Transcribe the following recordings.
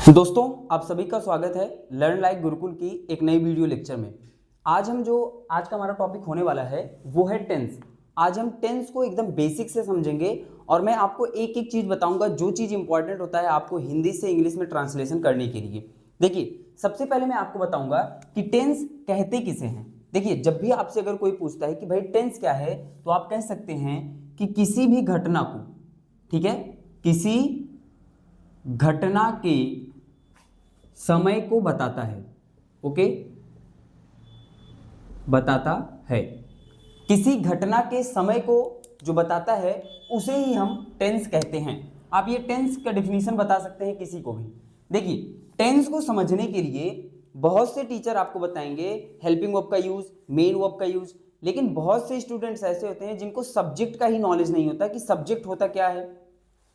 दोस्तों, आप सभी का स्वागत है लर्न लाइक गुरुकुल की एक नई वीडियो लेक्चर में। आज का हमारा टॉपिक होने वाला है वो है टेंस। आज हम टेंस को एकदम बेसिक से समझेंगे और मैं आपको एक एक चीज़ बताऊंगा जो चीज़ इंपॉर्टेंट होता है आपको हिंदी से इंग्लिश में ट्रांसलेशन करने के लिए। देखिए, सबसे पहले मैं आपको बताऊंगा कि टेंस कहते किसे हैं। देखिए, जब भी आपसे अगर कोई पूछता है कि भाई टेंस क्या है, तो आप कह सकते हैं कि किसी भी घटना को, ठीक है, किसी घटना के समय को बताता है। ओके, बताता है। किसी घटना के समय को जो बताता है उसे ही हम टेंस कहते हैं। आप ये टेंस का डिफिनीशन बता सकते हैं किसी को भी। देखिए, टेंस को समझने के लिए बहुत से टीचर आपको बताएंगे हेल्पिंग वर्ब का यूज, मेन वर्ब का यूज, लेकिन बहुत से स्टूडेंट्स ऐसे होते हैं जिनको सब्जेक्ट का ही नॉलेज नहीं होता कि सब्जेक्ट होता क्या है,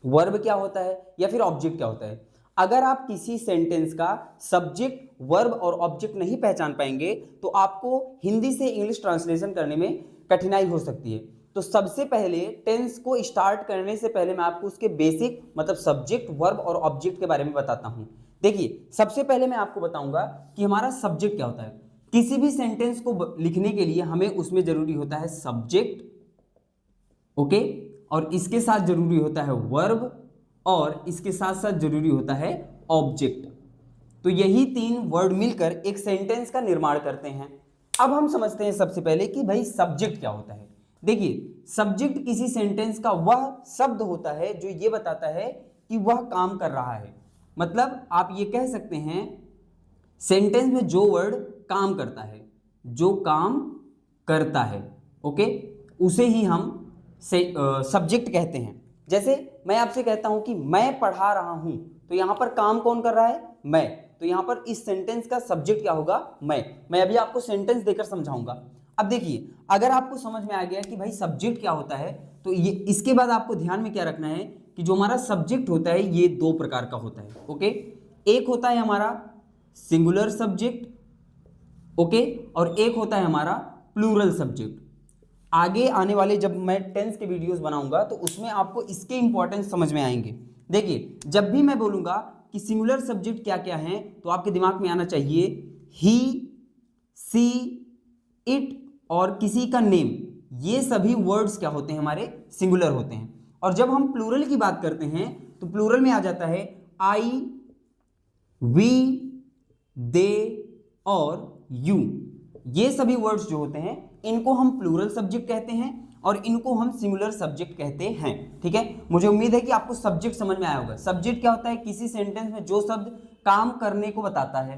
वर्ब क्या होता है या फिर ऑब्जेक्ट क्या होता है। अगर आप किसी सेंटेंस का सब्जेक्ट, वर्ब और ऑब्जेक्ट नहीं पहचान पाएंगे तो आपको हिंदी से इंग्लिश ट्रांसलेशन करने में कठिनाई हो सकती है। तो सबसे पहले टेंस को स्टार्ट करने से पहले मैं आपको उसके बेसिक मतलब सब्जेक्ट, वर्ब और ऑब्जेक्ट के बारे में बताता हूं। देखिए, सबसे पहले मैं आपको बताऊंगा कि हमारा सब्जेक्ट क्या होता है। किसी भी सेंटेंस को लिखने के लिए हमें उसमें जरूरी होता है सब्जेक्ट, ओके, और इसके साथ जरूरी होता है वर्ब और इसके साथ साथ जरूरी होता है ऑब्जेक्ट। तो यही तीन वर्ड मिलकर एक सेंटेंस का निर्माण करते हैं। अब हम समझते हैं सबसे पहले कि भाई सब्जेक्ट क्या होता है। देखिए, सब्जेक्ट किसी सेंटेंस का वह शब्द होता है जो ये बताता है कि वह काम कर रहा है। मतलब आप ये कह सकते हैं सेंटेंस में जो वर्ड काम करता है, जो काम करता है, ओके, उसे ही हम सब्जेक्ट कहते हैं। जैसे मैं आपसे कहता हूं कि मैं पढ़ा रहा हूं, तो यहां पर काम कौन कर रहा है? मैं। तो यहां पर इस सेंटेंस का सब्जेक्ट क्या होगा? मैं अभी आपको सेंटेंस देकर समझाऊंगा। अब देखिए, अगर आपको समझ में आ गया कि भाई सब्जेक्ट क्या होता है, तो ये इसके बाद आपको ध्यान में क्या रखना है कि जो हमारा सब्जेक्ट होता है ये दो प्रकार का होता है। ओके, एक होता है हमारा सिंगुलर सब्जेक्ट, ओके, और एक होता है हमारा प्लूरल सब्जेक्ट। आगे आने वाले जब मैं टेंस के वीडियोस बनाऊंगा तो उसमें आपको इसके इंपॉर्टेंस समझ में आएंगे। देखिए, जब भी मैं बोलूंगा कि सिंगुलर सब्जेक्ट क्या क्या है तो आपके दिमाग में आना चाहिए ही, सी, इट और किसी का नेम। ये सभी वर्ड्स क्या होते हैं? हमारे सिंगुलर होते हैं। और जब हम प्लूरल की बात करते हैं तो प्लूरल में आ जाता है आई, वी, दे और यू। ये सभी वर्ड्स जो होते हैं इनको हम प्लूरल सब्जेक्ट कहते हैं और इनको हम सिंगुलर सब्जेक्ट कहते हैं। ठीक है, मुझे उम्मीद है कि आपको सब्जेक्ट समझ में आया होगा। सब्जेक्ट क्या होता है? किसी सेंटेंस में जो शब्द काम करने को बताता है,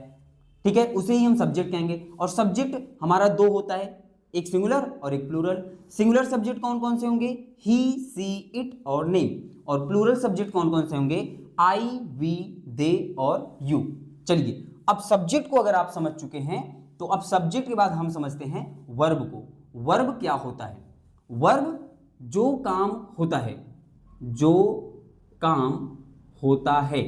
ठीक है, उसे ही हम सब्जेक्ट कहेंगे। और सब्जेक्ट हमारा दो होता है, एक सिंगुलर और एक प्लूरल। सिंगुलर सब्जेक्ट कौन कौन से होंगे? ही, सी, इट और नेम। और प्लूरल सब्जेक्ट कौन कौन से होंगे? आई, वी, दे और यू। चलिए, अब सब्जेक्ट को अगर आप समझ चुके हैं तो अब सब्जेक्ट के बाद हम समझते हैं वर्ब को। वर्ब क्या होता है? वर्ब जो काम होता है, जो काम होता है।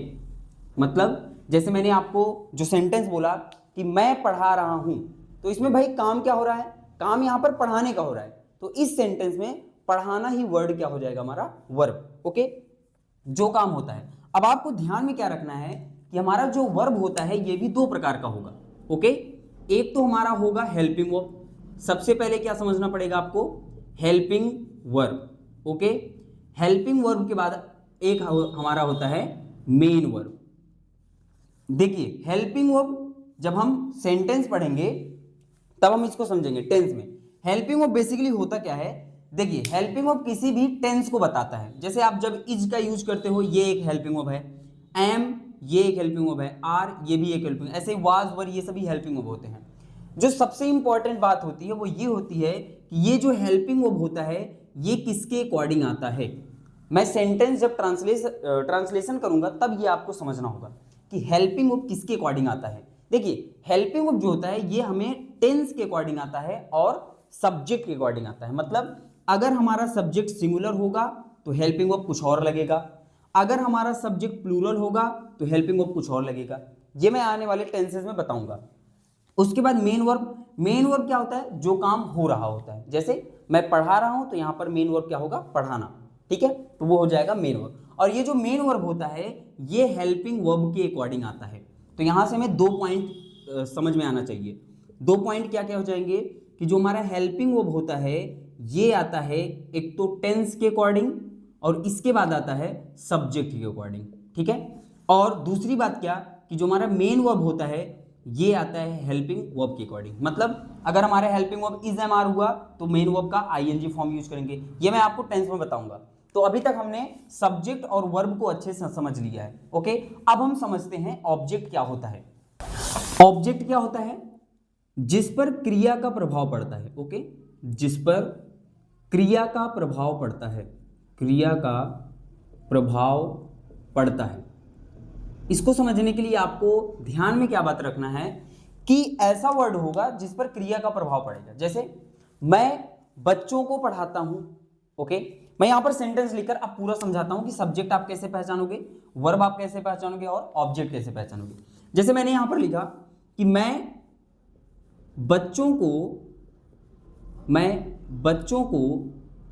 मतलब जैसे मैंने आपको जो सेंटेंस बोला कि मैं पढ़ा रहा हूं, तो इसमें भाई काम क्या हो रहा है? काम यहां पर पढ़ाने का हो रहा है। तो इस सेंटेंस में पढ़ाना ही वर्ड क्या हो जाएगा? हमारा वर्ब। ओके, जो काम होता है। अब आपको ध्यान में क्या रखना है कि हमारा जो वर्ब होता है ये भी दो प्रकार का होगा। ओके, एक तो हमारा होगा हेल्पिंग वर्ब। सबसे पहले क्या समझना पड़ेगा आपको? Helping verb. Okay, helping verb के बाद एक हमारा होता है मेन वर्ब। देखिए, हेल्पिंग वर्ब जब हम सेंटेंस पढ़ेंगे तब हम इसको समझेंगे टेंस में। हेल्पिंग वर्ब बेसिकली होता क्या है? देखिए, हेल्पिंग वर्ब किसी भी टेंस को बताता है। जैसे आप जब इज का यूज करते हो, ये एक हेल्पिंग वर्ब है। एम, ये एक हेल्पिंग वर्ब है। आर, ये भी एक हेल्पिंग। ऐसे वाज, वर, ये सभी हेल्पिंग वर्ब होते हैं। जो सबसे इंपॉर्टेंट बात होती है वो ये होती है कि ये जो हेल्पिंग वर्ब होता है ये किसके अकॉर्डिंग आता है। मैं सेंटेंस जब ट्रांसलेशन करूंगा तब ये आपको समझना होगा कि हेल्पिंग वर्ब किसके अकॉर्डिंग आता है। देखिए, हेल्पिंग वर्ब जो होता है ये हमें टेंस के अकॉर्डिंग आता है और सब्जेक्ट के अकॉर्डिंग आता है। मतलब अगर हमारा सब्जेक्ट सिंगुलर होगा तो हेल्पिंग वर्ब कुछ और लगेगा, अगर हमारा सब्जेक्ट प्लूरल होगा तो हेल्पिंग वर्ब कुछ और लगेगा। ये मैं आने वाले टेंसेस में बताऊंगा। उसके बाद मेन वर्ब। मेन वर्ब क्या होता है? जो काम हो रहा होता है। जैसे मैं पढ़ा रहा हूं तो यहां पर मेन वर्ब क्या होगा? पढ़ाना। ठीक है, तो वो हो जाएगा मेन वर्ब। और ये जो मेन वर्ब होता है ये हेल्पिंग वर्ब के अकॉर्डिंग आता है। तो यहां से हमें 2 पॉइंट समझ में आना चाहिए। 2 पॉइंट क्या क्या हो जाएंगे कि जो हमारा हेल्पिंग वर्ब होता है ये आता है एक तो टेंस के अकॉर्डिंग और इसके बाद आता है सब्जेक्ट के अकॉर्डिंग, ठीक है। और दूसरी बात क्या कि जो हमारा मेन वर्ब होता है ये आता है हेल्पिंग वर्ब के अकॉर्डिंग। मतलब अगर हमारे helping verb is am are हुआ तो मेन वर्ब का आईएनजी फॉर्म यूज करेंगे, ये मैं आपको टेंस में बताऊंगा। तो अभी तक हमने सब्जेक्ट और वर्ब को अच्छे से समझ लिया है, ओके। अब हम समझते हैं ऑब्जेक्ट क्या होता है। ऑब्जेक्ट क्या होता है? जिस पर क्रिया का प्रभाव पड़ता है, ओके, जिस पर क्रिया का प्रभाव पड़ता है, क्रिया का प्रभाव पड़ता है। इसको समझने के लिए आपको ध्यान में क्या बात रखना है कि ऐसा वर्ड होगा जिस पर क्रिया का प्रभाव पड़ेगा। जैसे मैं बच्चों को पढ़ाता हूं, ओके, मैं यहां पर सेंटेंस लिखकर अब पूरा समझाता हूं कि सब्जेक्ट आप कैसे पहचानोगे, वर्ब आप कैसे पहचानोगे और ऑब्जेक्ट कैसे पहचानोगे। जैसे मैंने यहां पर लिखा कि मैं बच्चों को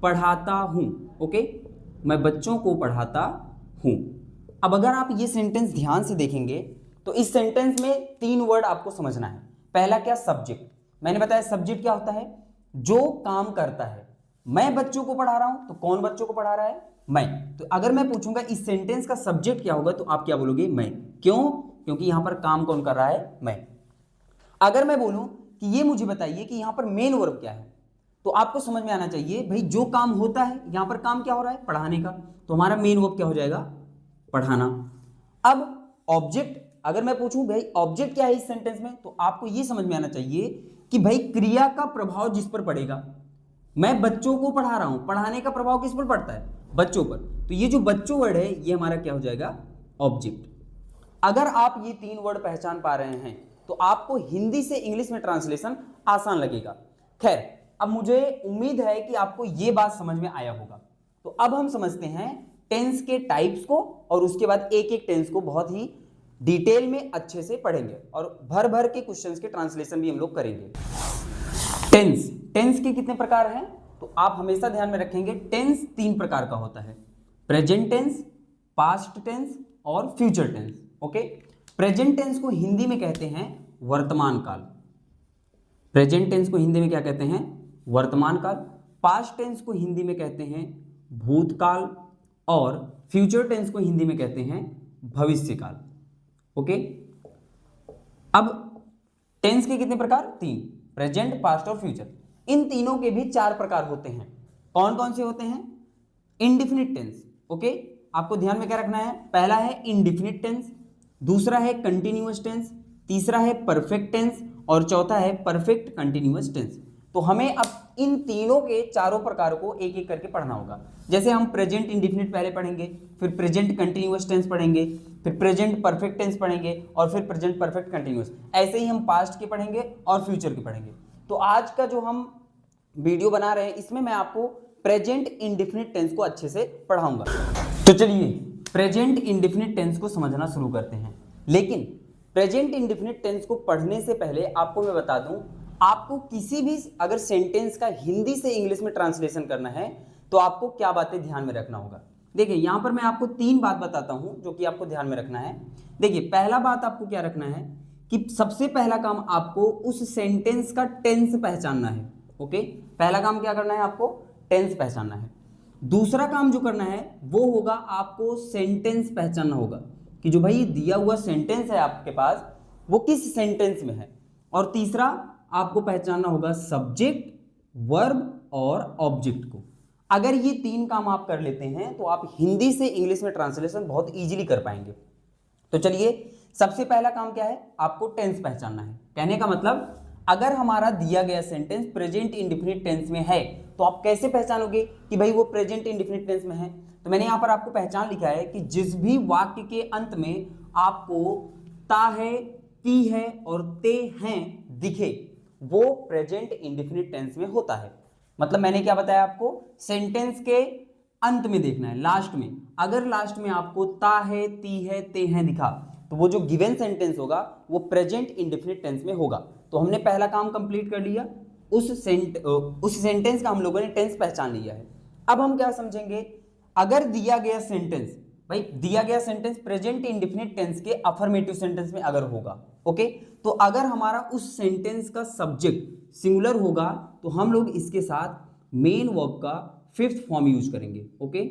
पढ़ाता हूं, ओके, मैं बच्चों को पढ़ाता हूं। अब अगर आप ये सेंटेंस ध्यान से देखेंगे तो इस सेंटेंस में 3 वर्ड आपको समझना है। पहला क्या? सब्जेक्ट। मैंने बताया सब्जेक्ट क्या होता है? जो काम करता है। मैं बच्चों को पढ़ा रहा हूं तो कौन बच्चों को पढ़ा रहा है? मैं। तो अगर मैं पूछूंगा इस सेंटेंस का सब्जेक्ट क्या होगा तो आप क्या बोलोगे? मैं। क्यों? क्योंकि यहां पर काम कौन कर रहा है? मैं। अगर मैं बोलूं कि ये मुझे बताइए कि यहां पर मेन वर्ब क्या है तो आपको समझ में आना चाहिए भाई जो काम होता है, यहां पर काम क्या हो रहा है? पढ़ाने का। तो हमारा मेन वर्ब क्या हो जाएगा? पढ़ाना। अब ऑब्जेक्ट, अगर मैं पूछूं भाई ऑब्जेक्ट क्या है इस सेंटेंस में तो आपको यह समझ में आना चाहिए कि भाई क्रिया का प्रभाव जिस पर पड़ेगा। मैं बच्चों को पढ़ा रहा हूं, पढ़ाने का प्रभाव किस पर पड़ता है? बच्चों पर। तो ये जो बच्चों वर्ड है ये हमारा क्या हो जाएगा? ऑब्जेक्ट। अगर आप ये 3 वर्ड पहचान पा रहे हैं तो आपको हिंदी से इंग्लिश में ट्रांसलेशन आसान लगेगा। खैर, अब मुझे उम्मीद है कि आपको ये बात समझ में आया होगा। तो अब हम समझते हैं टेंस के टाइप्स को और उसके बाद एक एक टेंस को बहुत ही डिटेल में अच्छे से पढ़ेंगे और भर भर के क्वेश्चंस के ट्रांसलेशन भी हम लोग करेंगे। टेंस, टेंस के कितने प्रकार हैं तो आप हमेशा ध्यान में रखेंगे टेंस 3 प्रकार का होता है। प्रेजेंट टेंस, पास्ट टेंस और future tense, okay. Present tense को हिंदी में कहते हैं वर्तमान काल। प्रेजेंट टेंस को हिंदी में क्या कहते हैं? वर्तमान काल। पास्ट टेंस को हिंदी में कहते हैं भूतकाल और फ्यूचर टेंस को हिंदी में कहते हैं भविष्यकाल, ओके। अब टेंस के कितने प्रकार? 3, प्रेजेंट, पास्ट और फ्यूचर। इन तीनों के भी 4 प्रकार होते हैं। कौन कौन से होते हैं? इंडिफिनिट टेंस, ओके, आपको ध्यान में क्या रखना है? पहला है इंडिफिनिट टेंस, दूसरा है कंटिन्यूअस टेंस, तीसरा है परफेक्ट टेंस और चौथा है परफेक्ट कंटिन्यूअस टेंस। तो हमें अब इन तीनों के चारों प्रकार को एक एक करके पढ़ना होगा। जैसे हम प्रेजेंट इंडिफिनिट पहले पढ़ेंगे, फिर प्रेजेंट कंटिन्यूअस टेंस पढ़ेंगे, फिर प्रेजेंट परफेक्ट टेंस पढ़ेंगे और फिर प्रेजेंट परफेक्ट कंटिन्यूअस। ऐसे ही हम पास्ट के पढ़ेंगे और फ्यूचर के पढ़ेंगे। तो आज का जो हम वीडियो बना रहे हैं इसमें मैं आपको प्रेजेंट इंडिफिनिट टेंस को अच्छे से पढ़ाऊंगा। तो चलिए प्रेजेंट इंडिफिनिट टेंस को समझना शुरू करते हैं। लेकिन प्रेजेंट इंडिफिनिट टेंस को पढ़ने से पहले आपको मैं बता दूं, आपको किसी भी अगर सेंटेंस का हिंदी से इंग्लिश में ट्रांसलेशन करना है तो आपको क्या बातें ध्यान में रखना होगा। देखिए यहां पर मैं आपको 3 बात बताता हूं जो कि आपको ध्यान में रखना है। देखिए पहला बात आपको क्या रखना है कि सबसे पहला काम आपको उस सेंटेंस का टेंस पहचानना है, ओके। पहला काम क्या करना है? आपको टेंस पहचानना है। दूसरा काम जो करना है वो होगा आपको सेंटेंस पहचानना होगा कि जो भाई दिया हुआ सेंटेंस है आपके पास वो किस सेंटेंस में है। और तीसरा आपको पहचानना होगा सब्जेक्ट, वर्ब और ऑब्जेक्ट को। अगर ये 3 काम आप कर लेते हैं तो आप हिंदी से इंग्लिश में ट्रांसलेशन बहुत इजीली कर पाएंगे। तो चलिए सबसे पहला काम क्या है? आपको टेंस पहचानना है। कहने का मतलब अगर हमारा दिया गया सेंटेंस प्रेजेंट इंडिफिनिट टेंस में है तो आप कैसे पहचानोगे कि भाई वो प्रेजेंट इंडिफिनिट टेंस में है? तो मैंने यहां पर आपको पहचान लिखा है कि जिस भी वाक्य के अंत में आपको ता है, ती है और ते हैं दिखे वो प्रेजेंट इंडिफिनिट टेंस में होता है। मतलब मैंने क्या बताया आपको? सेंटेंस के अंत में देखना है, लास्ट में। अगर लास्ट में आपको ता है, ती है, ते हैं दिखा तो वो जो गिवन सेंटेंस होगा वो प्रेजेंट इंडिफिनिट टेंस में होगा। तो हमने पहला काम कंप्लीट कर लिया, उस सेंटेंस का हम लोगों ने टेंस पहचान लिया है। अब हम क्या समझेंगे? अगर दिया गया सेंटेंस भाई दिया गया सेंटेंस प्रेजेंट इंडेफिनिट टेंस के अफर्मेटिव सेंटेंस में अगर होगा, ओके, तो अगर हमारा उस सेंटेंस का सब्जेक्ट सिंगुलर होगा तो हम लोग इसके साथ मेन वर्ब का फिफ्थ फॉर्म यूज करेंगे। ओके,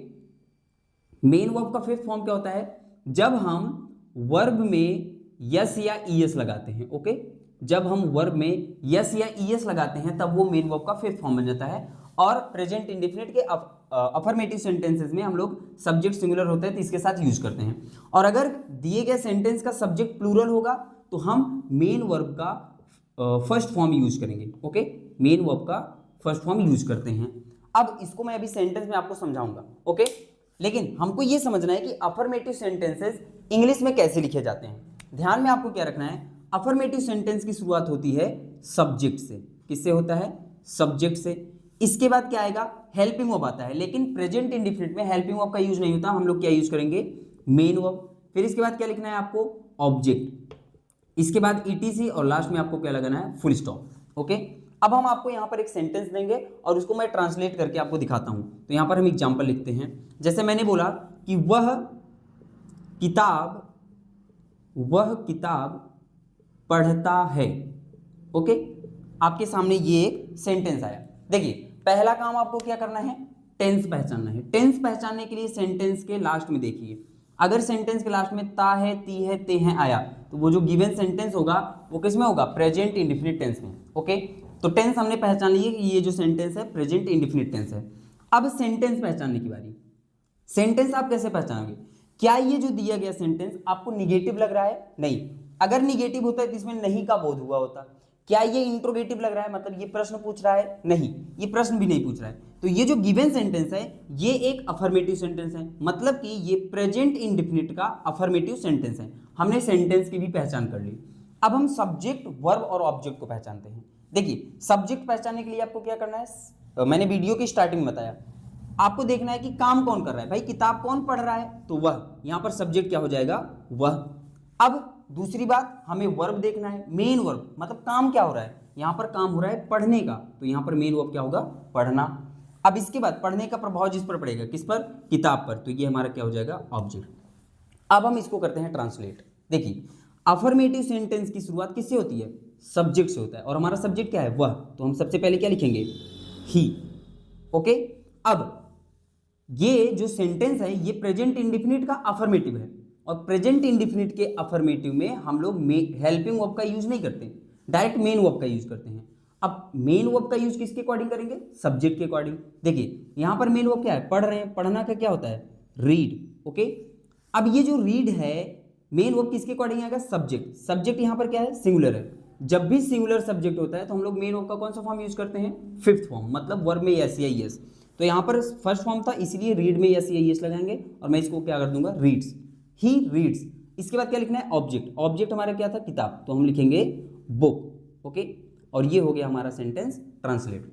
मेन वर्ब का फिफ्थ फॉर्म क्या होता है? जब हम वर्ब में यस या ईएस लगाते हैं। ओके, जब हम वर्ब में यस या ईएस लगाते हैं तब वो मेन वर्ब का फिफ्थ फॉर्म बन जाता है। और प्रेजेंट इंडेफिनिट के अफर्मेटिव सेंटेंसेस में हम लोग सब्जेक्ट सिंगुलर होता है तो इसके साथ यूज करते हैं। और अगर दिए गए सेंटेंस का सब्जेक्ट प्लूरल होगा तो हम मेन वर्ब का फर्स्ट फॉर्म यूज करेंगे। ओके, मेन वर्ब का फर्स्ट फॉर्म यूज करते हैं। अब इसको मैं अभी सेंटेंस में आपको समझाऊंगा। ओके, लेकिन हमको ये समझना है कि अफर्मेटिव सेंटेंसेस इंग्लिश में कैसे लिखे जाते हैं। ध्यान में आपको क्या रखना है, अफर्मेटिव सेंटेंस की शुरुआत होती है सब्जेक्ट से। किससे होता है? सब्जेक्ट से। इसके बाद क्या आएगा? हेल्पिंग वर्ब आता है, लेकिन प्रेजेंट इंडेफिनिट में हेल्पिंग वर्ब का यूज नहीं होता। हम लोग क्या यूज करेंगे? Main verb. फिर इसके बाद क्या लिखना है आपको? ऑब्जेक्ट। इसके बाद ईटीसी और लास्ट में आपको क्या लगाना है? Full stop. ओके, अब हम आपको यहाँ पर एक सेंटेंस देंगे और उसको मैं ट्रांसलेट करके आपको दिखाता हूँ। तो यहाँ पर हम एग्जाम्पल लिखते हैं। जैसे मैंने बोला कि वह किताब पढ़ता है। ओके, आपके सामने ये एक सेंटेंस आया। देखिए, पहला काम आपको क्या करना है? टेंस पहचानना है। टेंस पहचानने के लिए सेंटेंस के लास्ट में देखिए, अगर सेंटेंस के लास्ट में ता है, ती है, ते हैं आया तो वो जो गिवन सेंटेंस होगा वो किस में होगा? प्रेजेंट इंडेफिनिट टेंस में। ओके, तो टेंस हमने पहचान लिया कि ये जो सेंटेंस है प्रेजेंट इंडेफिनिट टेंस है। अब सेंटेंस पहचानने की बारी। सेंटेंस आप कैसे पहचानोगे? क्या ये जो दिया गया सेंटेंस आपको निगेटिव लग रहा है? नहीं। अगर निगेटिव होता है तो इसमें नहीं का बोध हुआ होता। क्या ये इंट्रोगेटिव लग रहा है, मतलब ये प्रश्न पूछ रहा है? नहीं, ये प्रश्न भी नहीं पूछ रहा है। तो ये जो गिवन सेंटेंस है ये एक अफर्मेटिव सेंटेंस है, मतलब कि ये प्रेजेंट इंडेफिनिट का अफर्मेटिव सेंटेंस है। हमने सेंटेंस की भी पहचान कर ली। अब हम सब्जेक्ट, वर्ब और ऑब्जेक्ट को पहचानते हैं। देखिए, सब्जेक्ट पहचानने के लिए आपको क्या करना है? मैंने वीडियो की स्टार्टिंग में बताया, आपको देखना है कि काम कौन कर रहा है। भाई किताब कौन पढ़ रहा है? तो वह। यहां पर सब्जेक्ट क्या हो जाएगा? वह। अब दूसरी बात, हमें वर्ब देखना है, मेन वर्ब, मतलब काम क्या हो रहा है। यहां पर काम हो रहा है पढ़ने का, तो यहां पर मेन वर्ब क्या होगा? पढ़ना। अब इसके बाद पढ़ने का प्रभाव जिस पर पड़ेगा, किस पर? किताब पर, तो ये हमारा क्या हो जाएगा? ऑब्जेक्ट। अब हम इसको करते हैं ट्रांसलेट। देखिए, अफर्मेटिव सेंटेंस की शुरुआत किससे होती है? सब्जेक्ट से होता है, और हमारा सब्जेक्ट क्या है? वह। तो हम सबसे पहले क्या लिखेंगे? ही। ओके, अब ये जो सेंटेंस है ये प्रेजेंट इंडेफिनिट का अफर्मेटिव है, और प्रेजेंट इंडेफिनिट के अफर्मेटिव में हम लोग हेल्पिंग वर्ब का यूज नहीं करते, डायरेक्ट मेन वर्ब का यूज करते हैं। अब मेन वर्ब का यूज किसके अकॉर्डिंग करेंगे? सब्जेक्ट के अकॉर्डिंग। देखिए, यहां पर मेन वर्ब क्या है? पढ़ रहे हैं। पढ़ना का क्या होता है? रीड। ओके, अब ये जो रीड है मेन वर्ब किसके अकॉर्डिंग आएगा? सब्जेक्ट। सब्जेक्ट यहां पर क्या है? सिंगुलर है। जब भी सिंगुलर सब्जेक्ट होता है तो हम लोग मेन वर्ब का कौन सा फॉर्म यूज करते हैं? फिफ्थ फॉर्म, मतलब वर्ब में यस या यस। तो यहाँ पर फर्स्ट फॉर्म था इसलिए रीड में यस या यस लगाएंगे, और मैं इसको क्या कर दूंगा? रीड्स। He reads. इसके बाद क्या लिखना है? ऑब्जेक्ट। ऑब्जेक्ट हमारा क्या था? किताब, तो हम लिखेंगे बुक। ओके, और ये हो गया हमारा सेंटेंस ट्रांसलेट।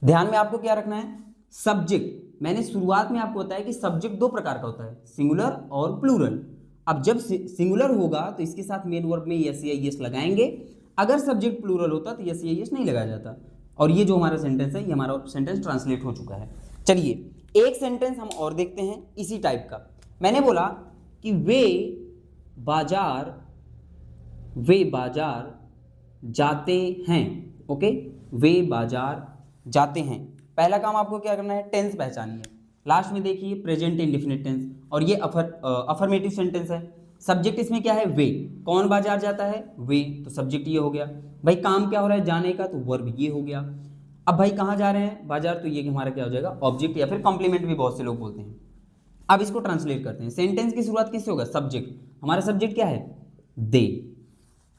ध्यान में आपको क्या रखना है? सब्जेक्ट, मैंने शुरुआत में आपको बताया कि सब्जेक्ट दो प्रकार का होता है, सिंगुलर और प्लूरल। अब जब सिंगुलर होगा तो इसके साथ मेन वर्ब में यस या यस लगाएंगे, अगर सब्जेक्ट प्लूरल होता तो यस या यस नहीं लगाया जाता। और ये जो हमारा सेंटेंस है ये हमारा सेंटेंस ट्रांसलेट हो चुका है। चलिए, एक सेंटेंस हम और देखते हैं इसी टाइप का। मैंने बोला कि वे बाजार जाते हैं। ओके, वे बाजार जाते हैं। पहला काम आपको क्या करना है? टेंस पहचानिए। लास्ट में देखिए प्रेजेंट इंडेफिनिट टेंस, और ये अफर्मेटिव सेंटेंस है। सब्जेक्ट इसमें क्या है? वे। कौन बाजार जाता है? वे, तो सब्जेक्ट ये हो गया। भाई काम क्या हो रहा है? जाने का, तो वर्ब ये हो गया। अब भाई कहाँ जा रहे हैं? बाजार, तो ये हमारा क्या हो जाएगा? ऑब्जेक्ट, या फिर कॉम्प्लीमेंट भी बहुत से लोग बोलते हैं। अब इसको ट्रांसलेट करते हैं। सेंटेंस की शुरुआत किससे होगा? सब्जेक्ट। हमारा सब्जेक्ट क्या है? दे।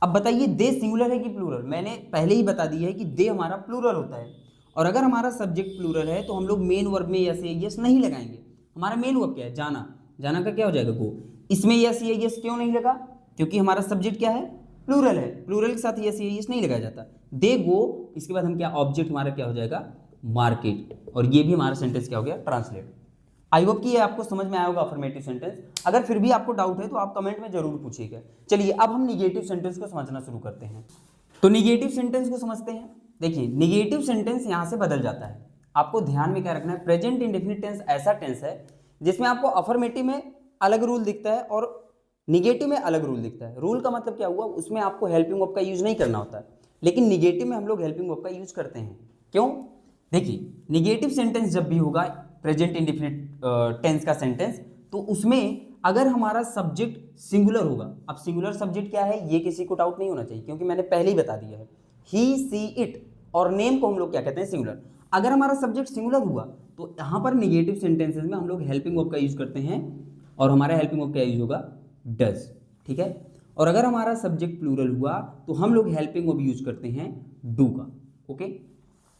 अब बताइए, दे सिंगुलर है कि प्लूरल? मैंने पहले ही बता दिया है कि दे हमारा प्लूरल होता है, और अगर हमारा सब्जेक्ट प्लूरल है तो हम लोग मेन वर्ब में यस या यस नहीं लगाएंगे। हमारा मेन वर्ब क्या है? जाना। जाना का क्या हो जाएगा? गो। इसमें यस या यस क्यों नहीं लगा? क्योंकि हमारा सब्जेक्ट क्या है? प्लूरल है। प्लूरल के साथ यस या यस नहीं लगाया जाता। दे गो, इसके बाद हम क्या? ऑब्जेक्ट हमारा क्या हो जाएगा? मार्केट। और ये भी हमारा सेंटेंस क्या हो गया? ट्रांसलेट। आई होप कि ये आपको समझ में आया होगा अफर्मेटिव सेंटेंस। अगर फिर भी आपको डाउट है तो आप कमेंट में जरूर पूछिएगा। चलिए, अब हम निगेटिव सेंटेंस को समझना शुरू करते हैं। तो निगेटिव सेंटेंस को समझते हैं। देखिए, निगेटिव सेंटेंस यहां से बदल जाता है। आपको ध्यान में क्या रखना है? प्रेजेंट इंडेफिनिट टेंस ऐसा टेंस है जिसमें आपको अफर्मेटिव में अलग रूल दिखता है और निगेटिव में अलग रूल दिखता है। रूल का मतलब क्या हुआ, उसमें आपको हेल्पिंग वर्ब का यूज नहीं करना होता है, लेकिन निगेटिव में हम लोग हेल्पिंग वर्ब का यूज करते हैं। क्यों? देखिए, निगेटिव सेंटेंस जब भी होगा प्रेजेंट इंडेफिनिट टेंस का सेंटेंस, तो उसमें अगर हमारा सब्जेक्ट सिंगुलर होगा, अब सिंगुलर सब्जेक्ट क्या है ये किसी को डाउट नहीं होना चाहिए, क्योंकि मैंने पहले ही बता दिया है, ही सी इट और नेम को हम लोग क्या कहते हैं, सिंगुलर। अगर हमारा सब्जेक्ट सिंगुलर हुआ तो यहाँ पर निगेटिव सेंटेंसेस में हम लोग हेल्पिंग वर्ब का यूज करते हैं, और हमारा हेल्पिंग वर्ब क्या यूज होगा, डज। ठीक है। और अगर हमारा सब्जेक्ट प्लूरल हुआ तो हम लोग हेल्पिंग वर्ब यूज करते हैं डू का। ओके,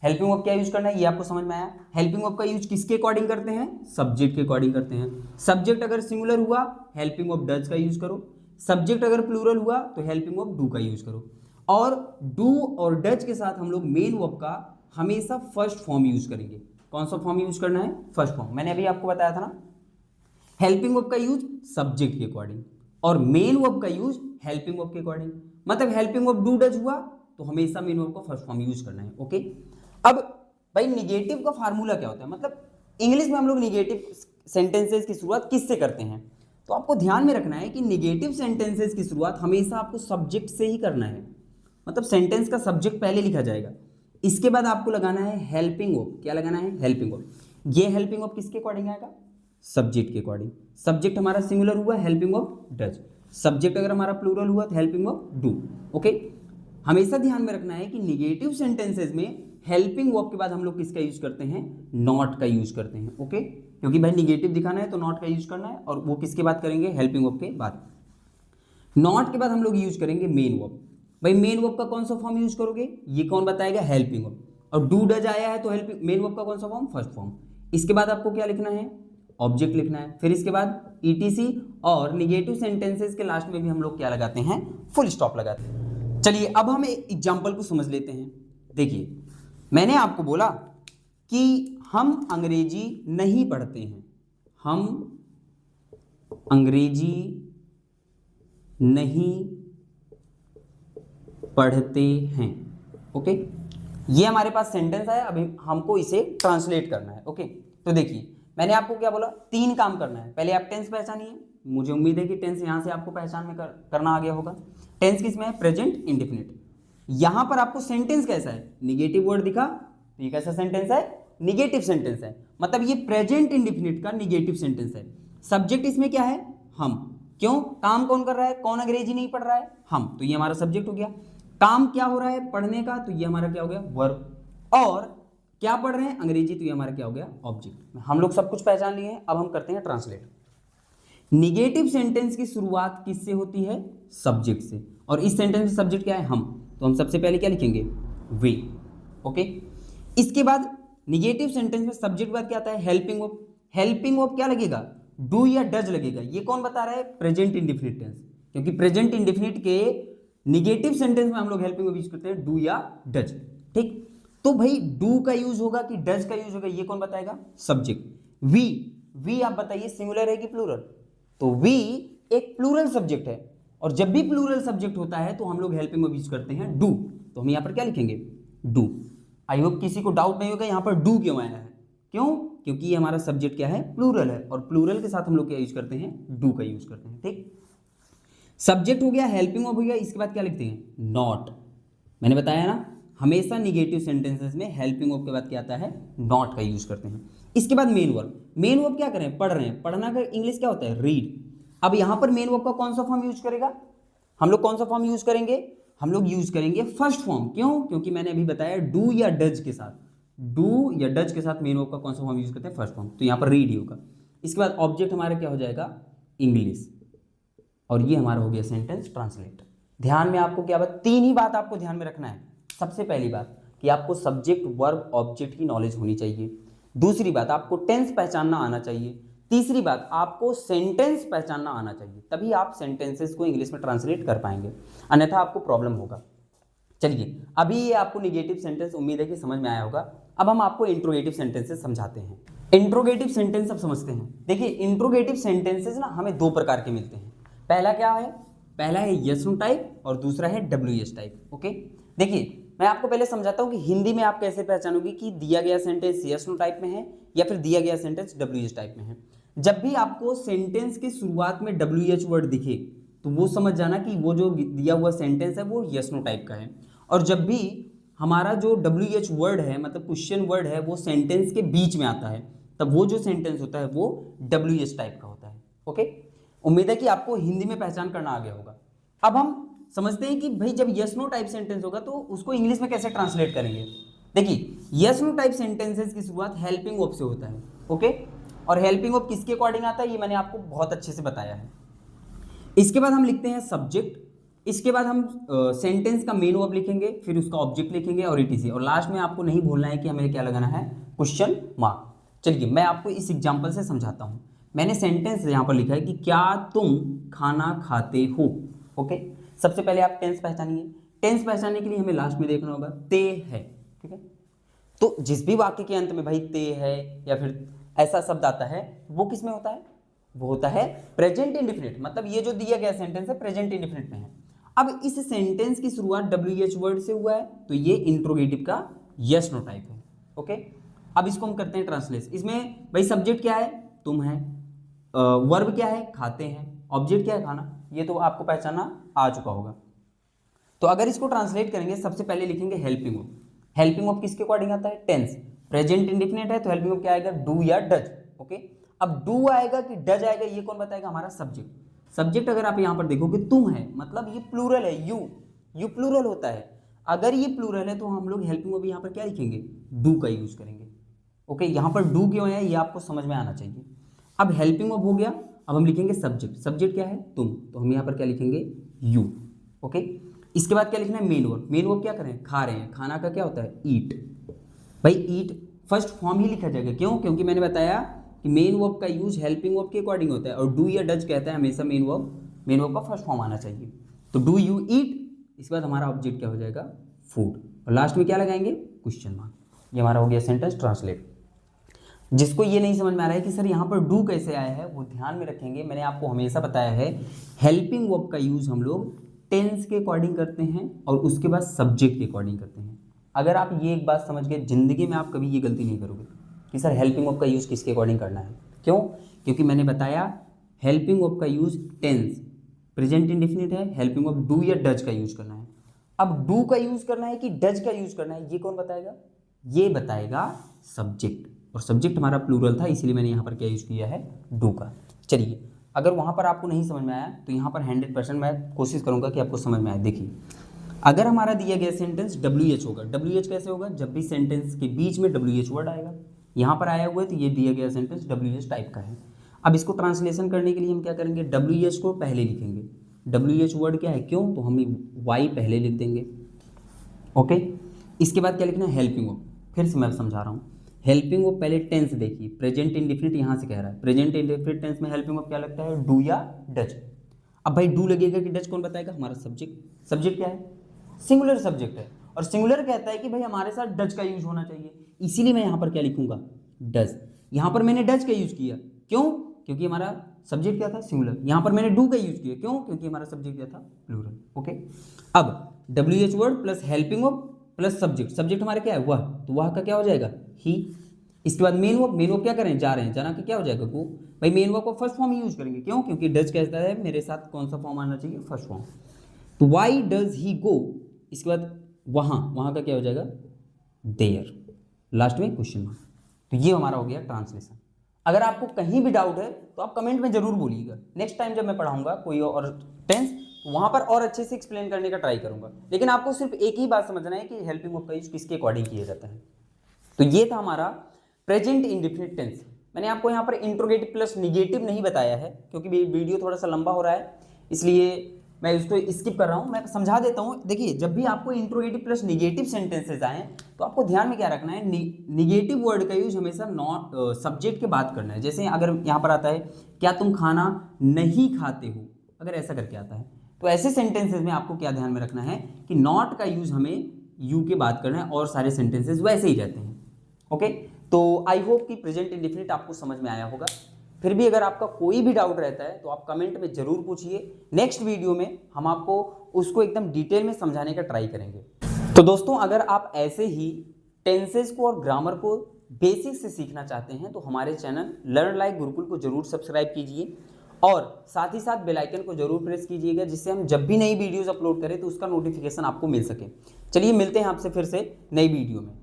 हेल्पिंग वर्ब क्या यूज करना है ये आपको समझ में आया। हेल्पिंग वर्ब का यूज किसके अकॉर्डिंग करते हैं, सब्जेक्ट के अकॉर्डिंग करते हैं। सब्जेक्ट अगर सिंगुलर हुआ हेल्पिंग वर्ब डज का यूज करो, सब्जेक्ट अगर प्लूरल हुआ तो हेल्पिंग वर्ब डू का यूज करो। और डू और डज के साथ हम लोग मेन वर्ब का हमेशा फर्स्ट फॉर्म यूज करेंगे। कौन सा फॉर्म यूज करना है, फर्स्ट फॉर्म। मैंने अभी आपको बताया था ना, हेल्पिंग वर्ब का यूज सब्जेक्ट के अकॉर्डिंग और मेन वर्ब का यूज हेल्पिंग वर्ब के अकॉर्डिंग। मतलब हेल्पिंग वर्ब डू डज हुआ तो हमेशा मेन वर्ब का फर्स्ट फॉर्म यूज करना है। ओके, अब भाई निगेटिव का फार्मूला क्या होता है, मतलब इंग्लिश में हम लोग निगेटिव सेंटेंसेस की शुरुआत किससे करते हैं, तो आपको ध्यान में रखना है कि निगेटिव सेंटेंसेस की शुरुआत हमेशा आपको सब्जेक्ट से ही करना है। मतलब सेंटेंस का सब्जेक्ट पहले लिखा जाएगा, इसके बाद आपको लगाना है हेल्पिंग वर्ब। क्या लगाना है, हेल्पिंग वर्ब। ये हेल्पिंग वर्ब किसके अकॉर्डिंग आएगा, सब्जेक्ट के अकॉर्डिंग। सब्जेक्ट हमारा सिंगुलर हुआ हेल्पिंग वर्ब डज, सब्जेक्ट अगर हमारा प्लूरल हुआ तो हेल्पिंग वर्ब डू। ओके, हमेशा ध्यान में रखना है कि निगेटिव सेंटेंसेस में हेल्पिंग वर्ब के बाद हम लोग किसका यूज करते हैं, नॉट का यूज करते हैं। ओके, क्योंकि भाई निगेटिव दिखाना है तो नॉट का यूज करना है, और वो किसके बाद करेंगे, हेल्पिंग वर्ब के बाद। नॉट के बाद हम लोग यूज करेंगे मेन वर्ब। भाई मेन वर्ब का कौन सा फॉर्म यूज करोगे, ये कौन बताएगा, हेल्पिंग वर्ब। और डू डज आया है तो हेल्पिंग मेन वर्ब का कौन सा फॉर्म, फर्स्ट फॉर्म। इसके बाद आपको क्या लिखना है, ऑब्जेक्ट लिखना है। फिर इसके बाद ईटीसी, और निगेटिव सेंटेंसेस के लास्ट में भी हम लोग क्या लगाते हैं, फुल स्टॉप लगाते हैं। चलिए अब हम एक एग्जांपल को समझ लेते हैं। देखिए, मैंने आपको बोला कि हम अंग्रेजी नहीं पढ़ते हैं, हम अंग्रेजी नहीं पढ़ते हैं। ओके, ये हमारे पास सेंटेंस है, अभी हमको इसे ट्रांसलेट करना है। ओके, तो देखिए मैंने आपको क्या बोला, 3 काम करना है। पहले आप टेंस पहचानिए, मुझे उम्मीद है कि टेंस यहां से आपको पहचान में करना आ गया होगा। टेंस किसमें है, प्रेजेंट इंडेफिनिट। यहां पर आपको सेंटेंस कैसा है, निगेटिव वर्ड दिखा तो ये कैसा सेंटेंस है, निगेटिव सेंटेंस है। मतलब ये प्रेजेंट इंडेफिनिट का निगेटिव सेंटेंस है। सब्जेक्ट इसमें क्या है, हम। क्यों, काम कौन कर रहा है, कौन अंग्रेजी नहीं पढ़ रहा है, हम। तो ये हमारा सब्जेक्ट हो गया। काम क्या हो रहा है, पढ़ने का, तो ये हमारा क्या हो गया, वर्ब। और क्या पढ़ रहे हैं, अंग्रेजी, तो ये हमारा क्या हो गया, ऑब्जेक्ट। हम लोग सब कुछ पहचान लिए हैं, अब हम करते हैं ट्रांसलेट। निगेटिव सेंटेंस की शुरुआत किससे होती है, सब्जेक्ट से। और इस सेंटेंस में सब्जेक्ट क्या है, हम। तो हम सबसे पहले क्या लिखेंगे, वे। ओके, इसके बाद निगेटिव सेंटेंस में सब्जेक्ट बाद क्या आता है, हेल्पिंग वर्ब। हेल्पिंग वर्ब क्या लगेगा, डू या डज लगेगा। ये कौन बता रहा है, प्रेजेंट इंडेफिनिट टेंस। क्योंकि प्रेजेंट इंडेफिनिट के निगेटिव सेंटेंस में हम लोग हेल्पिंग वर्ब यूज करते हैं, डू या डज। ठीक, तो भाई डू का यूज होगा कि डज का यूज होगा, ये कौन बताएगा, सब्जेक्ट। वी आप बताइए सिंगुलर है कि प्लूरल, तो वी एक प्लूरल सब्जेक्ट है, और जब भी प्लूरल सब्जेक्ट होता है तो हम लोग हेल्पिंग वर्ब यूज करते हैं डू। तो हम यहां पर क्या लिखेंगे, डू। आई होप किसी को डाउट नहीं होगा यहां पर डू क्यों आया है। क्यों, क्योंकि ये हमारा सब्जेक्ट क्या है, प्लूरल है, और प्लूरल के साथ हम लोग क्या यूज करते हैं, डू का यूज करते हैं। ठीक, सब्जेक्ट हो गया, हेल्पिंग वर्ब हो गया, इसके बाद क्या लिखते हैं, नॉट। मैंने बताया ना, हमेशा निगेटिव सेंटेंसेस में हेल्पिंग वर्ब के बाद क्या आता है, नॉट का यूज करते हैं। इसके बाद मेन वर्ब। मेन वर्ब क्या करें, पढ़ रहे हैं, पढ़ना का इंग्लिश क्या होता है, रीड। अब यहां पर मेन वर्ब का कौन सा फॉर्म यूज करेगा, हम लोग कौन सा फॉर्म यूज करेंगे, हम लोग यूज करेंगे फर्स्ट फॉर्म। क्यों, क्योंकि मैंने अभी बताया डू या डज के साथ, डू या डज के साथ मेन वर्ब का कौन सा फॉर्म यूज करते हैं, फर्स्ट फॉर्म। तो यहां पर रीड ही होगा। इसके बाद ऑब्जेक्ट हमारा क्या हो जाएगा, इंग्लिश। और ये हमारा हो गया सेंटेंस ट्रांसलेट। ध्यान में आपको क्या बात, 3 ही बात आपको ध्यान में रखना है। सबसे पहली बात कि आपको सब्जेक्ट वर्ब ऑब्जेक्ट की नॉलेज होनी चाहिए। दूसरी बात, आपको टेंस पहचानना आना चाहिए। तीसरी बात, आपको सेंटेंस पहचानना आना चाहिए, तभी आप सेंटेंसेस को इंग्लिश में ट्रांसलेट कर पाएंगे, अन्यथा आपको प्रॉब्लम होगा। चलिए, अभी ये आपको निगेटिव सेंटेंस उम्मीद है कि समझ में आया होगा। अब हम आपको इंट्रोगेटिव सेंटेंसेस समझाते हैं। इंट्रोगेटिव सेंटेंस अब समझते हैं। देखिए, इंट्रोगेटिव सेंटेंसेस ना हमें 2 प्रकार के मिलते हैं। पहला क्या है, पहला है यस नो टाइप, और दूसरा है WS टाइप। ओके, देखिए मैं आपको पहले समझाता हूं कि हिंदी में आप कैसे पहचानोगे कि दिया गया सेंटेंस यस नो टाइप में है या फिर दिया गया सेंटेंस WS टाइप में है। जब भी आपको सेंटेंस की शुरुआत में WH वर्ड दिखे तो वो समझ जाना कि वो जो दिया हुआ सेंटेंस है वो यस नो टाइप का है। और जब भी हमारा जो WH वर्ड है मतलब क्वेश्चन वर्ड है वो सेंटेंस के बीच में आता है तब वो जो सेंटेंस होता है वो WH टाइप का होता है। ओके, उम्मीद है कि आपको हिंदी में पहचान करना आ गया होगा। अब हम समझते हैं कि भाई जब यस नो टाइप सेंटेंस होगा तो उसको इंग्लिश में कैसे ट्रांसलेट करेंगे। देखिए, यस नो टाइप सेंटेंसेस की शुरुआत हेल्पिंग वर्ब से होता है। ओके, और हेल्पिंग वर्ब किसके अकॉर्डिंग आता है ये मैंने आपको बहुत अच्छे से बताया है। इसके बाद हम लिखते हैं सब्जेक्ट, इसके बाद हम सेंटेंस का मेन वर्ब लिखेंगे, फिर उसका ऑब्जेक्ट लिखेंगे और इटीसी, और लास्ट में आपको नहीं भूलना है कि हमें क्या लगाना है, क्वेश्चन मार्क। चलिए मैं आपको इस एग्जांपल से समझाता हूं। मैंने सेंटेंस यहाँ पर लिखा है कि क्या तुम खाना खाते हो। ओके, सबसे पहले आप टेंस पहचानिए। टेंस पहचानने के लिए हमें लास्ट में देखना होगा ते है। ठीक है, तो जिस भी वाक्य के अंत में भाई ते है या फिर ऐसा शब्द आता है वो किस में होता है, वो होता है प्रेजेंट इंडिफिनिट, मतलब ये जो दिया गया सेंटेंस है प्रेजेंट इंडिफिनिट में है। अब इस सेंटेंस की शुरुआत WH वर्ड से हुआ है तो ये इंट्रोगेटिव का यस नो टाइप है। ओके, अब इसको हम करते हैं ट्रांसलेट। इसमें भाई सब्जेक्ट क्या है, तुम है, वर्ब क्या है, खाते हैं, ऑब्जेक्ट क्या है, खाना, ये तो आपको पहचाना आ चुका होगा। तो अगर इसको ट्रांसलेट करेंगे सबसे पहले लिखेंगे हेल्पिंग वर्ब। हेल्पिंग वर्ब किसके अकॉर्डिंग आता है, टेंस, प्रेजेंट इंडिफिनिट है तो हेल्पिंग वर्ब क्या आएगा, डू या डज। ओके, अब डू आएगा कि डज आएगा ये कौन बताएगा, हमारा सब्जेक्ट। सब्जेक्ट अगर आप यहां पर देखोगे तुम है मतलब ये प्लूरल है, यू प्लूरल होता है। अगर ये प्लूरल है तो हम लोग हेल्पिंग वर्ब यहां पर क्या लिखेंगे, डू का यूज करेंगे। ओके, यहां पर डू क्यों है ये आपको समझ में आना चाहिए। अब हेल्पिंग वर्ब हो गया, अब हम लिखेंगे सब्जेक्ट। सब्जेक्ट क्या है, तुम, तो हम यहां पर क्या लिखेंगे, यू। ओके, इसके बाद क्या लिखना है, मेन वर्ब। मेन वर्ब क्या करें, खा रहे हैं, खाना का क्या होता है, ईट। भाई ईट फर्स्ट फॉर्म ही लिखा जाएगा, क्यों, क्योंकि मैंने बताया कि मेन वर्ब का यूज हेल्पिंग वर्ब के अकॉर्डिंग होता है और डू या डज कहता है हमेशा मेन वर्ब का फर्स्ट फॉर्म आना चाहिए। तो डू यू ईट, इसके बाद हमारा ऑब्जेक्ट क्या हो जाएगा, फूड, और लास्ट में क्या लगाएंगे, क्वेश्चन मार्क। ये हमारा हो गया सेंटेंस ट्रांसलेट। जिसको ये नहीं समझ में आ रहा है कि सर यहाँ पर डू कैसे आया है वो ध्यान में रखेंगे, मैंने आपको हमेशा बताया है हेल्पिंग वर्ब का यूज हम लोग टेंस के अकॉर्डिंग करते हैं और उसके बाद सब्जेक्ट के अकॉर्डिंग करते हैं। अगर आप ये एक बात समझ गए जिंदगी में आप कभी ये गलती नहीं करोगे कि सर हेल्पिंग वर्ब का यूज किसके अकॉर्डिंग करना है। क्यों, क्योंकि मैंने बताया हेल्पिंग वर्ब का यूज टेंस, प्रेजेंट इंडेफिनिट है, हेल्पिंग वर्ब डू या डज का यूज करना है। अब डू का यूज करना है कि डज का यूज करना है ये कौन बताएगा, ये बताएगा सब्जेक्ट, और सब्जेक्ट हमारा प्लूरल था इसीलिए मैंने यहाँ पर क्या यूज किया है, डू का। चलिए अगर वहाँ पर आपको नहीं समझ में आया तो यहाँ पर 100% मैं कोशिश करूँगा कि आपको समझ में आए। देखिए अगर हमारा दिया गया सेंटेंस WH होगा, WH कैसे होगा, जब भी सेंटेंस के बीच में WH वर्ड आएगा, यहाँ पर आया हुआ है तो ये दिया गया सेंटेंस WH टाइप का है। अब इसको ट्रांसलेशन करने के लिए हम क्या करेंगे, WH को पहले लिखेंगे। WH वर्ड क्या है, क्यों, तो हम Y पहले लिख देंगे। ओके, इसके बाद क्या लिखना है, हेल्पिंग वर्ब। फिर से मैं समझा रहा हूँ, हेल्पिंग वर्ब पहले टेंस देखिए, प्रेजेंट इंडेफिनिट यहाँ से कह रहा है, प्रेजेंट इंडेफिनिट टेंस में हेल्पिंग वर्ब क्या लगता है, डू या डज। अब भाई डू लगेगा कि डज कौन बताएगा, हमारा सब्जेक्ट। सब्जेक्ट क्या है, सिंगुलर सब्जेक्ट है, और सिंगुलर कहता है कि भाई हमारे साथ डज का यूज होना चाहिए, इसीलिए मैं यहाँ पर क्या लिखूंगा, डज। यहाँ पर मैंने डज का यूज किया, क्यों, क्योंकि हमारा सब्जेक्ट क्या था, सिंगुलर। यहाँ पर मैंने डू का यूज किया, क्यों, क्योंकि हमारा सब्जेक्ट क्या था, प्लूरल। ओके, अब WH word plus helping verb plus subject, subject हमारे क्या है, वह, तो वह का क्या हो जाएगा, ही। इसके बाद मेन वर्ब, मेन वर्ब क्या करें, जा रहे हैं, जाना का क्या हो जाएगा, गो। भाई मेन वर्ब को फर्स्ट फॉर्म यूज करेंगे, क्यों, क्योंकि डज कहता है मेरे साथ कौन सा फॉर्म आना चाहिए, फर्स्ट फॉर्म। तो वाई डज ही गो, इसके बाद वहाँ, वहाँ का क्या हो जाएगा, देयर, लास्ट में क्वेश्चन मार्क। तो ये हमारा हो गया ट्रांसलेशन। अगर आपको कहीं भी डाउट है तो आप कमेंट में जरूर बोलिएगा, नेक्स्ट टाइम जब मैं पढ़ाऊंगा कोई और टेंस वहां पर और अच्छे से एक्सप्लेन करने का ट्राई करूंगा। लेकिन आपको सिर्फ एक ही बात समझना है कि हेल्पिंग वर्ब का यूज किसके अकॉर्डिंग किया जाता है। तो ये था हमारा प्रेजेंट इंडेफिनिट टेंस। मैंने आपको यहाँ पर इंट्रोगेटिव प्लस निगेटिव नहीं बताया है क्योंकि वीडियो थोड़ा सा लंबा हो रहा है, इसलिए मैं इसको स्किप कर रहा हूँ। मैं समझा देता हूँ। देखिए जब भी आपको इंट्रोगेटिव प्लस निगेटिव सेंटेंसेस आए तो आपको ध्यान में क्या रखना है, निगेटिव वर्ड का यूज हमेशा नॉट सब्जेक्ट के बाद करना है। जैसे अगर यहाँ पर आता है क्या तुम खाना नहीं खाते हो, अगर ऐसा करके आता है तो ऐसे सेंटेंसेस में आपको क्या ध्यान में रखना है कि नॉट का यूज हमें यू के बाद करना है और सारे सेंटेंसेस वैसे ही रहते हैं। ओके, तो आई होप कि प्रेजेंट इंडेफिनिट आपको समझ में आया होगा। फिर भी अगर आपका कोई भी डाउट रहता है तो आप कमेंट में जरूर पूछिए। नेक्स्ट वीडियो में हम आपको उसको एकदम डिटेल में समझाने का ट्राई करेंगे। तो दोस्तों अगर आप ऐसे ही टेंसेस को और ग्रामर को बेसिक से सीखना चाहते हैं तो हमारे चैनल लर्न लाइक गुरुकुल को जरूर सब्सक्राइब कीजिए और साथ ही साथ बेल आइकन को जरूर प्रेस कीजिएगा, जिससे हम जब भी नई वीडियोस अपलोड करें तो उसका नोटिफिकेशन आपको मिल सके। चलिए मिलते हैं आपसे फिर से नई वीडियो में।